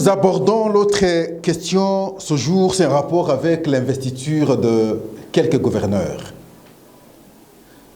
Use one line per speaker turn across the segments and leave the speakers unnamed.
Nous abordons l'autre question ce jour, c'est un rapport avec l'investiture de quelques gouverneurs.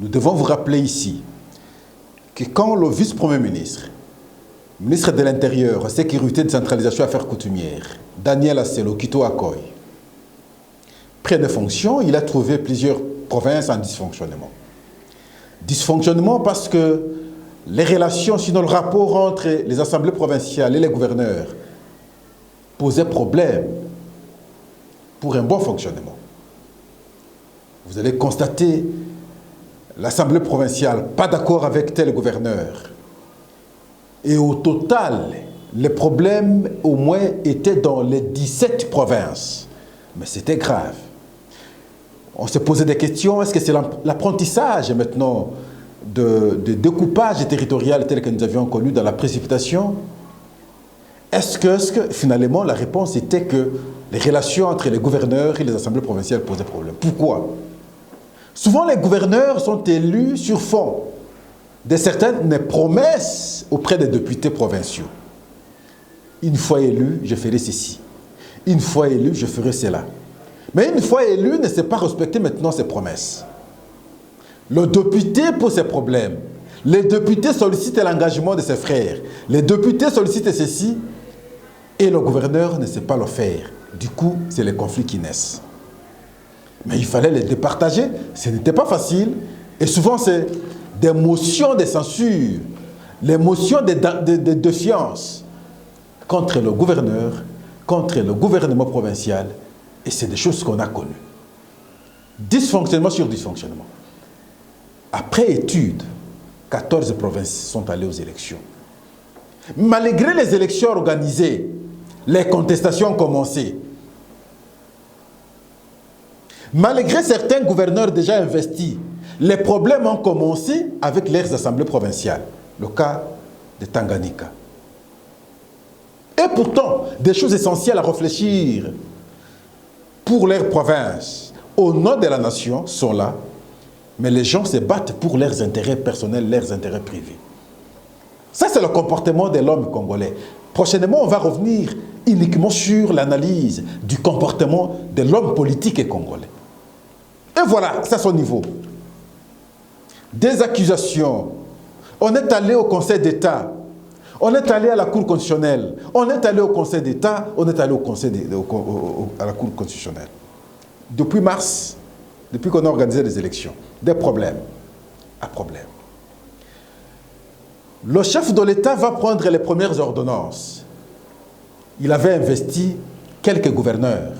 Nous devons vous rappeler ici que quand le vice-premier ministre, ministre de l'Intérieur, Sécurité, Décentralisation, Affaires coutumières, Daniel Asselo Kito Akoy, près de fonction, il a trouvé plusieurs provinces en dysfonctionnement. Dysfonctionnement parce que les relations, sinon le rapport entre les assemblées provinciales et les gouverneurs posait problème pour un bon fonctionnement. Vous allez constater l'assemblée provinciale pas d'accord avec tel gouverneur. Et au total, les problèmes au moins étaient dans les 17 provinces. Mais c'était grave. On se posait des questions, est-ce que c'est l'apprentissage maintenant de découpage territorial tel que nous avions connu dans la précipitation? Est-ce que finalement la réponse était que les relations entre les gouverneurs et les assemblées provinciales posaient problème? Pourquoi? Souvent les gouverneurs sont élus sur fond de certaines promesses auprès des députés provinciaux. Une fois élu, je ferai ceci. Une fois élu, je ferai cela. Mais une fois élu, ne sait pas respecter maintenant ses promesses. Le député pose ses problèmes. Les députés sollicitent l'engagement de ses frères. Les députés sollicitent ceci. Et le gouverneur ne sait pas le faire. Du coup, c'est les conflits qui naissent. Mais il fallait les départager. Ce n'était pas facile. Et souvent, c'est des motions de censure, les motions de défiance contre le gouverneur, contre le gouvernement provincial. Et c'est des choses qu'on a connues. Dysfonctionnement sur dysfonctionnement. Après étude, 14 provinces sont allées aux élections. Malgré les élections organisées, les contestations ont commencé. Malgré certains gouverneurs déjà investis, les problèmes ont commencé avec leurs assemblées provinciales. Le cas de Tanganyika. Et pourtant, des choses essentielles à réfléchir pour leur province, au nom de la nation, sont là. Mais les gens se battent pour leurs intérêts personnels, leurs intérêts privés. Ça, c'est le comportement de l'homme congolais. Prochainement, on va revenir uniquement sur l'analyse du comportement de l'homme politique congolais. Et voilà, c'est à son niveau. Des accusations. On est allé au Conseil d'État. On est allé à la Cour constitutionnelle. On est allé au Conseil d'État. On est allé à la Cour constitutionnelle. Depuis mars, depuis qu'on a organisé les élections, des problèmes à problème. Le chef de l'État va prendre les premières ordonnances. Il avait investi quelques gouverneurs.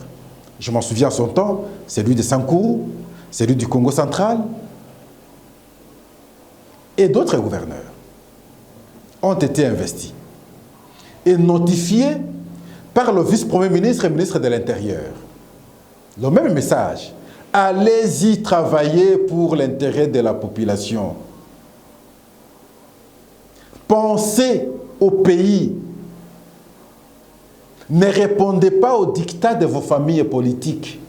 Je m'en souviens à son temps, celui de Sankourou, celui du Congo central, et d'autres gouverneurs ont été investis et notifiés par le vice-premier ministre et ministre de l'Intérieur. Le même message. Allez-y travailler pour l'intérêt de la population. Pensez au pays. Ne répondez pas aux dictats de vos familles politiques.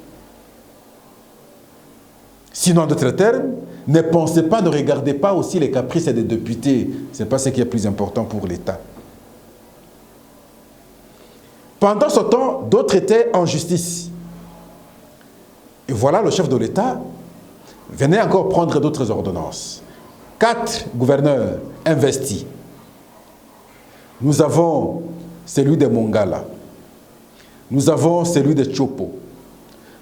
Sinon, en d'autres termes, ne pensez pas, ne regardez pas aussi les caprices des députés. Ce n'est pas ce qui est plus important pour l'État. Pendant ce temps, d'autres étaient en justice. Et voilà, le chef de l'État venait encore prendre d'autres ordonnances. 4 gouverneurs investis. Nous avons celui de Mongala. Nous avons celui de Chopo.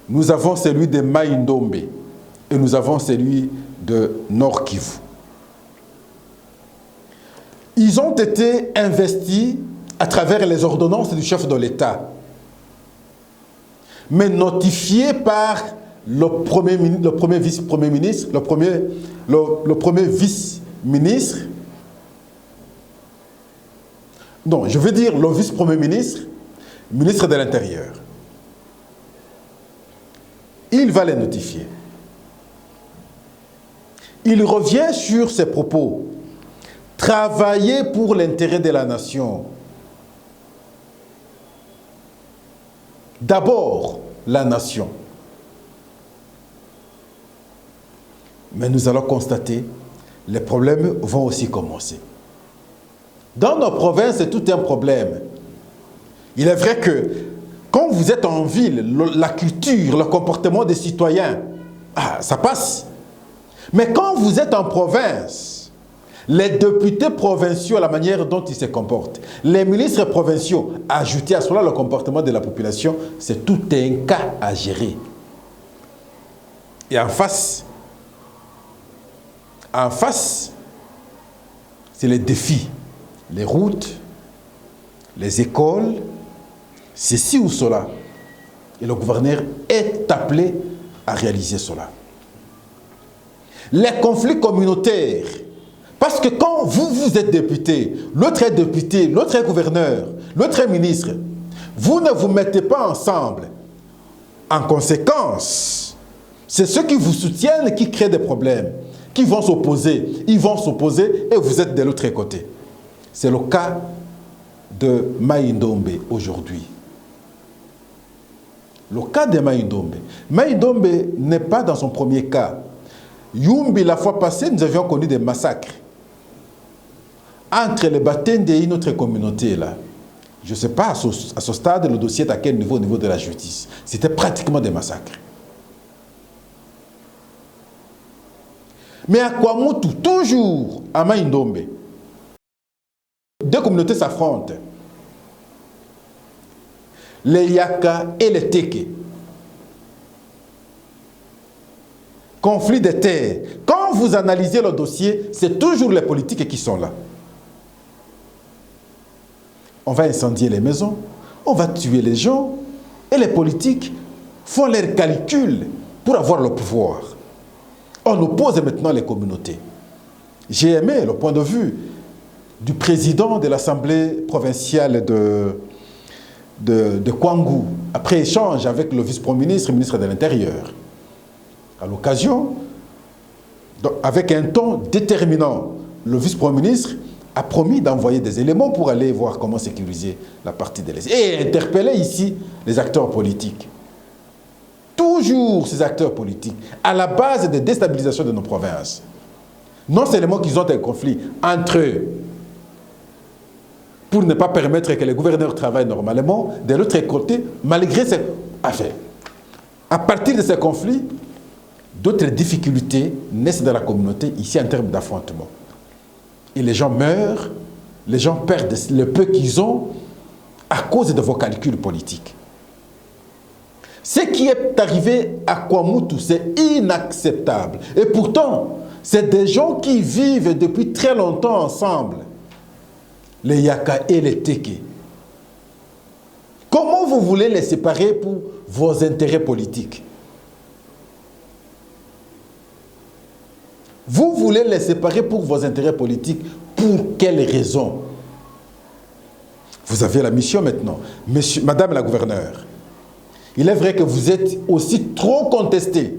Nous avons celui de Maïndombe. Et nous avons celui de Nord Kivu. Ils ont été investis à travers les ordonnances du chef de l'État, mais notifiés par le premier vice-premier ministre, le premier vice-ministre. Non, je veux dire le vice-premier ministre, ministre de l'Intérieur. Il va les notifier. Il revient sur ses propos. Travailler pour l'intérêt de la nation. D'abord, la nation. Mais nous allons constater, les problèmes vont aussi commencer. Dans nos provinces, c'est tout un problème. Il est vrai que quand vous êtes en ville, la culture, le comportement des citoyens, ça passe. Mais quand vous êtes en province, les députés provinciaux, la manière dont ils se comportent, les ministres provinciaux, ajoutés à cela le comportement de la population, c'est tout un cas à gérer. Et en face, c'est les défis, les routes, les écoles, ceci ou cela. Et le gouverneur est appelé à réaliser cela. Les conflits communautaires, parce que quand vous êtes député, l'autre est député, l'autre est gouverneur, l'autre est ministre, vous ne vous mettez pas ensemble. En conséquence, c'est ceux qui vous soutiennent qui créent des problèmes, qui vont s'opposer. Ils vont s'opposer et vous êtes de l'autre côté. C'est le cas de Mai Ndombe aujourd'hui. Le cas de Mai Ndombe. Mai Ndombe n'est pas dans son premier cas. Yumbi, la fois passée, nous avions connu des massacres. Entre les Batende et notre communauté, là, je ne sais pas à ce stade, le dossier est à quel niveau, au niveau de la justice. C'était pratiquement des massacres. Mais à Kwamutu, toujours à Mai Ndombe, deux communautés s'affrontent. Les Yaka et les Teke. Conflit de terres. Quand vous analysez le dossier, c'est toujours les politiques qui sont là. On va incendier les maisons, on va tuer les gens, et les politiques font leurs calculs pour avoir le pouvoir. On oppose maintenant les communautés. J'ai aimé le point de vue du président de l'Assemblée provinciale de Kwangu, après échange avec le vice-premier ministre et ministre de l'Intérieur. À l'occasion, avec un ton déterminant, le vice-premier ministre a promis d'envoyer des éléments pour aller voir comment sécuriser la partie de l'Est. Et interpeller ici les acteurs politiques. Toujours ces acteurs politiques, à la base de déstabilisation de nos provinces. Non seulement qu'ils ont un conflit entre eux, pour ne pas permettre que les gouverneurs travaillent normalement, de l'autre côté, malgré ces affaires. À partir de ces conflits, d'autres difficultés naissent dans la communauté, ici en termes d'affrontement. Et les gens meurent, les gens perdent le peu qu'ils ont à cause de vos calculs politiques. Ce qui est arrivé à Kwamutu, c'est inacceptable. Et pourtant, c'est des gens qui vivent depuis très longtemps ensemble. Les Yaka et les Teke. Comment vous voulez les séparer pour vos intérêts politiques? Vous voulez les séparer pour vos intérêts politiques. Pour quelles raisons? Vous avez la mission maintenant. Madame la gouverneure, il est vrai que vous êtes aussi trop contesté.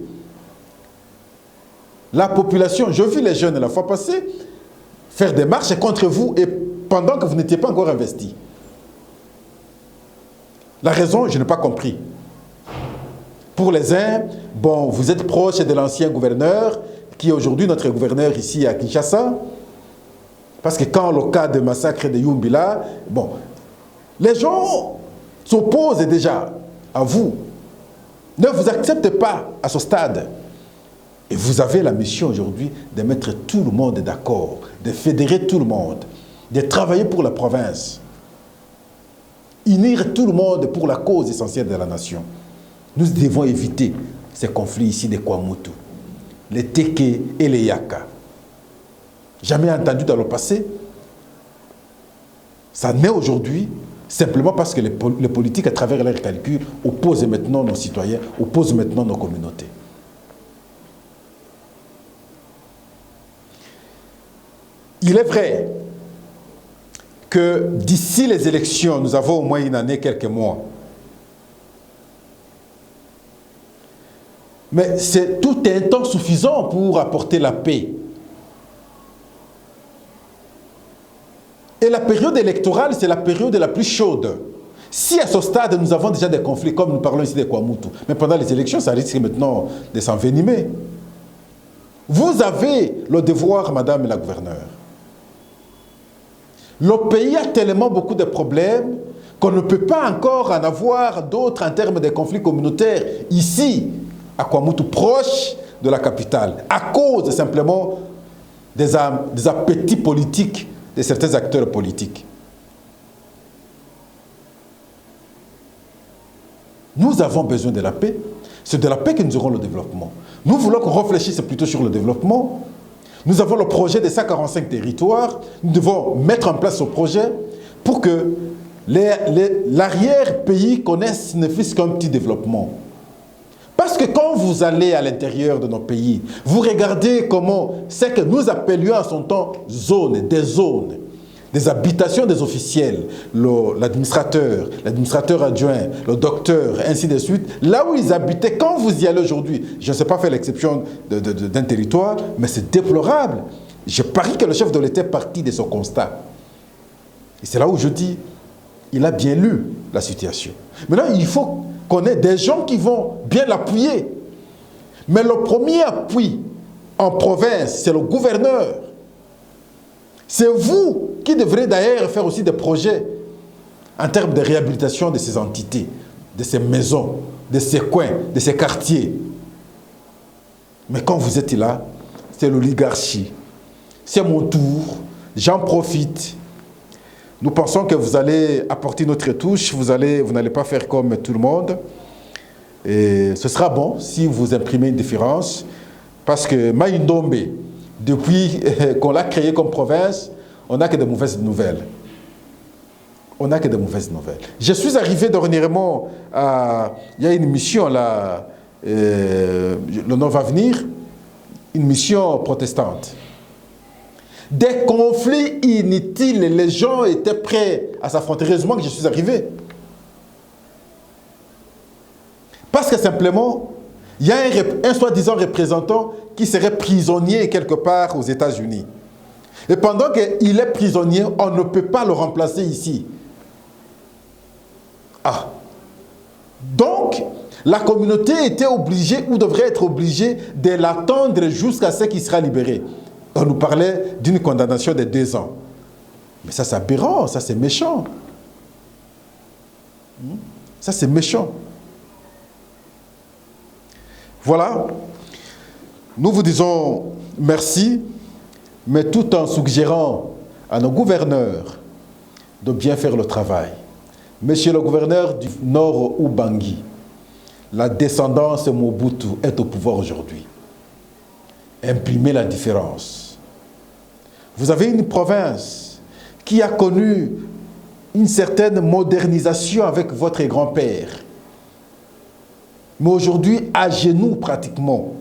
La population, je vis les jeunes la fois passée faire des marches contre vous et pendant que vous n'étiez pas encore investi. La raison, je n'ai pas compris. Pour les uns, bon, vous êtes proche de l'ancien gouverneur, qui est aujourd'hui notre gouverneur ici à Kinshasa, parce que quand le cas de massacre de Yumbila, bon, les gens s'opposent déjà à vous, ne vous acceptent pas à ce stade. Et vous avez la mission aujourd'hui de mettre tout le monde d'accord, de fédérer tout le monde, de travailler pour la province, unir tout le monde pour la cause essentielle de la nation. Nous devons éviter ces conflits ici de Kwamutu, les Teke et les Yaka. Jamais entendu dans le passé. Ça naît aujourd'hui simplement parce que les politiques, à travers leurs calculs, opposent maintenant nos citoyens, opposent maintenant nos communautés. Il est vrai que d'ici les élections, nous avons au moins une année, quelques mois. Mais c'est tout un temps suffisant pour apporter la paix. Et la période électorale, c'est la période la plus chaude. Si à ce stade, nous avons déjà des conflits, comme nous parlons ici de Kwamutu, mais pendant les élections, ça risque maintenant de s'envenimer. Vous avez le devoir, Madame la gouverneure. Le pays a tellement beaucoup de problèmes qu'on ne peut pas encore en avoir d'autres en termes de conflits communautaires ici, à Kwamoutou, proche de la capitale, à cause simplement des appétits politiques de certains acteurs politiques. Nous avons besoin de la paix. C'est de la paix que nous aurons le développement. Nous voulons qu'on réfléchisse plutôt sur le développement. Nous avons le projet des 145 territoires. Nous devons mettre en place ce projet pour que l'arrière-pays connaisse ne fût-ce qu'un petit développement. Parce que quand vous allez à l'intérieur de nos pays, vous regardez comment c'est que nous appelions en son temps zones, des habitations des officiels, l'administrateur adjoint, le docteur, ainsi de suite, là où ils habitaient, quand vous y allez aujourd'hui, je ne sais pas faire l'exception d'un territoire, mais c'est déplorable. Je parie que le chef de l'État est parti de ce constat. Et c'est là où je dis, il a bien lu la situation. Maintenant, il faut qu'on ait des gens qui vont bien l'appuyer. Mais le premier appui en province, c'est le gouverneur. C'est vous qui devrez d'ailleurs faire aussi des projets en termes de réhabilitation de ces entités, de ces maisons, de ces coins, de ces quartiers. Mais quand vous êtes là, c'est l'oligarchie. C'est mon tour, j'en profite. Nous pensons que vous allez apporter notre touche, vous n'allez pas faire comme tout le monde. Et ce sera bon si vous imprimez une différence, parce que Maïndombe, depuis qu'on l'a créé comme province, on n'a que de mauvaises nouvelles. On n'a que de mauvaises nouvelles. Je suis arrivé dernièrement à... Il y a une mission là, le nom va venir, une mission protestante. Des conflits inutiles, les gens étaient prêts à s'affronter. Heureusement que je suis arrivé. Parce que simplement, il y a un soi-disant représentant qui serait prisonnier quelque part aux États-Unis. Et pendant qu'il est prisonnier, on ne peut pas le remplacer ici. Ah. Donc, la communauté était obligée ou devrait être obligée de l'attendre jusqu'à ce qu'il sera libéré. On nous parlait d'une condamnation de 2 ans. Mais ça, c'est aberrant, ça, c'est méchant. Ça, c'est méchant. Voilà. Nous vous disons merci, mais tout en suggérant à nos gouverneurs de bien faire le travail. Monsieur le gouverneur du Nord Ubangi, la descendance Mobutu est au pouvoir aujourd'hui. Imprimez la différence. Vous avez une province qui a connu une certaine modernisation avec votre grand-père. Mais aujourd'hui, à genoux pratiquement.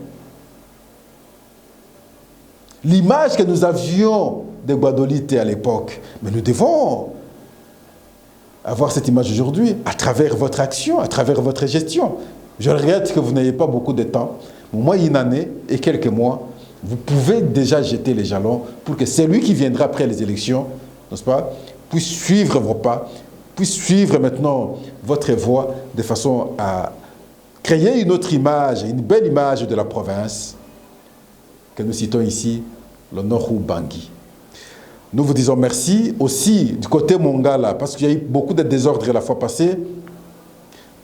L'image que nous avions de Guadolite à l'époque, mais nous devons avoir cette image aujourd'hui à travers votre action, à travers votre gestion. Je regrette que vous n'ayez pas beaucoup de temps. Au moins une année et quelques mois, vous pouvez déjà jeter les jalons pour que celui qui viendra après les élections, n'est-ce pas, puisse suivre vos pas, puisse suivre maintenant votre voie de façon à créer une autre image, une belle image de la province que nous citons ici, le Nord Ubangi. Nous vous disons merci aussi du côté Mongala, parce qu'il y a eu beaucoup de désordre la fois passée.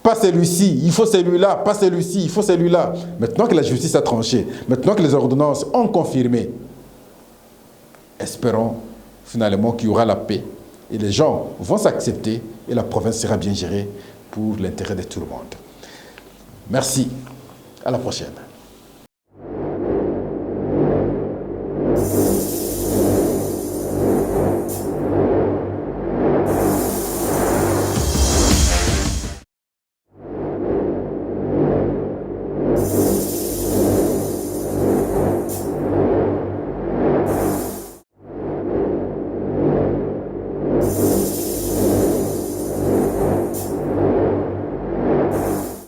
Pas celui-ci, il faut celui-là, pas celui-ci, il faut celui-là. Maintenant que la justice a tranché, maintenant que les ordonnances ont confirmé, espérons finalement qu'il y aura la paix et les gens vont s'accepter et la province sera bien gérée pour l'intérêt de tout le monde. Merci, à la prochaine.